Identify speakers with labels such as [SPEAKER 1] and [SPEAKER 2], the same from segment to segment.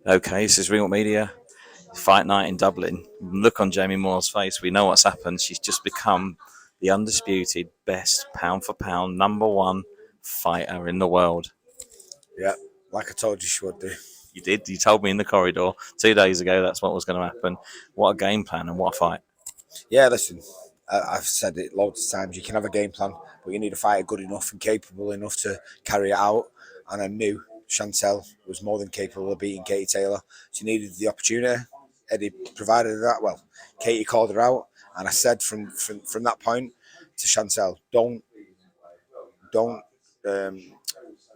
[SPEAKER 1] Okay, this is Real Media. Fight night in Dublin. Look on Jamie Moore's face. We know what's happened. She's just become the undisputed best pound for pound number one fighter in the world.
[SPEAKER 2] Yeah, like I told you she would do.
[SPEAKER 1] You did. You told me in the corridor 2 days ago that's what was going to happen. What a game plan and what a fight.
[SPEAKER 2] Yeah, listen, I've said it loads of times. You can have a game plan, but you need a fighter good enough and capable enough to carry it out. And I knew Chantelle was more than capable of beating Katie Taylor. She needed the opportunity. Eddie provided that. Well, Katie called her out, and I said from that point to Chantelle, don't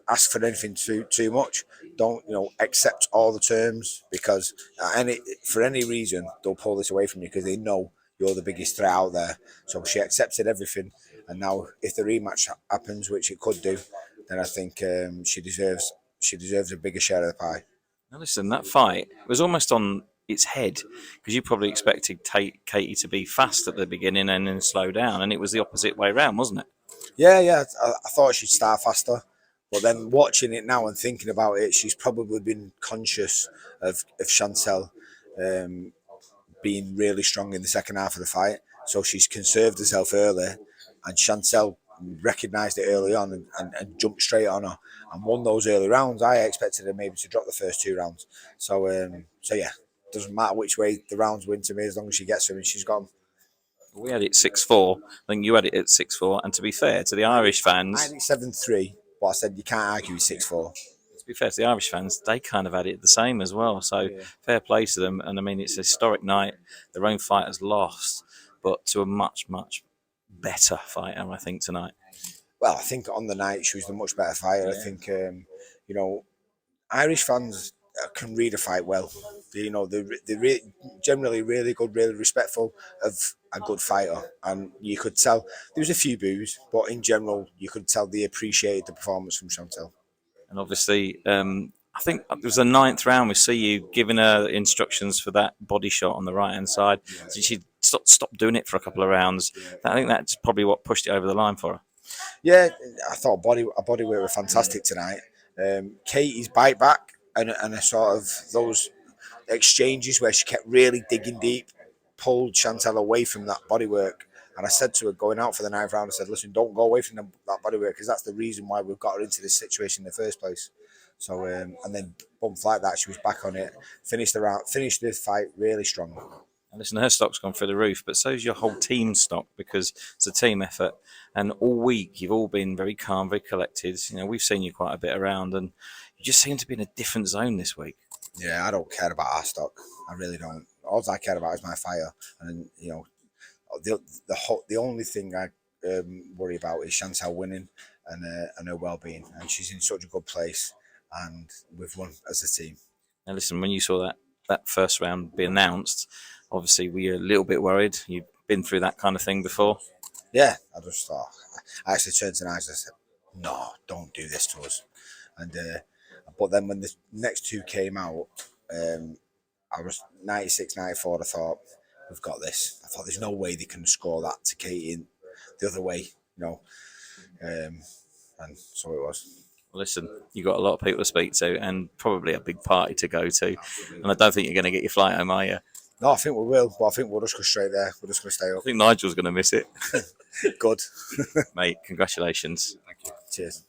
[SPEAKER 2] ask for anything too much. Don't accept all the terms because for any reason they'll pull this away from you because they know you're the biggest threat out there. So she accepted everything, and now if the rematch happens, which it could do, then I think she deserves a bigger share of the pie.
[SPEAKER 1] Now listen, that fight was almost on its head because you probably expected Katie to be fast at the beginning and then slow down, and it was the opposite way around, wasn't it?
[SPEAKER 2] Yeah. I thought she'd start faster, but then watching it now and thinking about it, she's probably been conscious of Chantelle being really strong in the second half of the fight. So she's conserved herself early, and Chantelle recognised it early on and jumped straight on her and won those early rounds. I expected her maybe to drop the first 2 rounds. So yeah, doesn't matter which way the rounds win to me as long as she gets them and she's got them.
[SPEAKER 1] We had it 6-4. I think you had it at 6-4. And to be fair to the Irish
[SPEAKER 2] I
[SPEAKER 1] fans,
[SPEAKER 2] had it 7-3, but I said you can't argue with 6-4.
[SPEAKER 1] to be fair to the Irish fans, they kind of had it the same as well. So
[SPEAKER 2] Yeah.
[SPEAKER 1] fair play to them. And I mean, it's a historic night. Their own fighters lost, but to a much, much better fighter, I think, tonight.
[SPEAKER 2] Well, I think on the night she was the much better fighter.
[SPEAKER 1] Yeah.
[SPEAKER 2] I think Irish fans can read a fight well. They're generally really good, really respectful of a good fighter, and you could tell there was a few boos, but in general, you could tell they appreciated the performance from Chantelle.
[SPEAKER 1] And obviously, I think it was the ninth round. We see you giving her instructions for that body shot on the right hand side. So she stopped doing it for a couple of rounds. I think that's probably what pushed it over the line for her.
[SPEAKER 2] Yeah, I thought body weight were fantastic tonight. Katie's bite back and a sort of those exchanges where she kept really digging deep, pulled Chantelle away from that bodywork. And I said to her going out for the ninth round, I said, listen, don't go away from that bodywork because that's the reason why we've got her into this situation in the first place. So, and then bump like that, she was back on it, finished the fight really strong.
[SPEAKER 1] And listen, her stock's gone through the roof, but so's your whole team stock because it's a team effort. And all week you've all been very calm, very collected. We've seen you quite a bit around, and you just seem to be in a different zone this week.
[SPEAKER 2] Yeah, I don't care about our stock. I really don't. All I care about is my fire, and the only thing I worry about is Chantelle winning and her well-being. And she's in such a good place, and we've won as a team.
[SPEAKER 1] Now, listen, when you saw that first round be announced, obviously we were a little bit worried. You've been through that kind of thing before.
[SPEAKER 2] Yeah, I just thought. I actually turned to Nigel and said, "No, don't do this to us." And but then when the next two came out, I was 96, 94. I thought, we've got this. I thought there's no way they can score that to Katie the other way, and so it was.
[SPEAKER 1] Well, listen, you've got a lot of people to speak to and probably a big party to go to. And I don't think you're going to get your flight home, are you?
[SPEAKER 2] No, I think we will, but I think we'll just go straight there. We're just going to stay
[SPEAKER 1] I
[SPEAKER 2] up.
[SPEAKER 1] think Nigel's going to miss it.
[SPEAKER 2] Good.
[SPEAKER 1] Mate, congratulations.
[SPEAKER 2] Thank you. Cheers.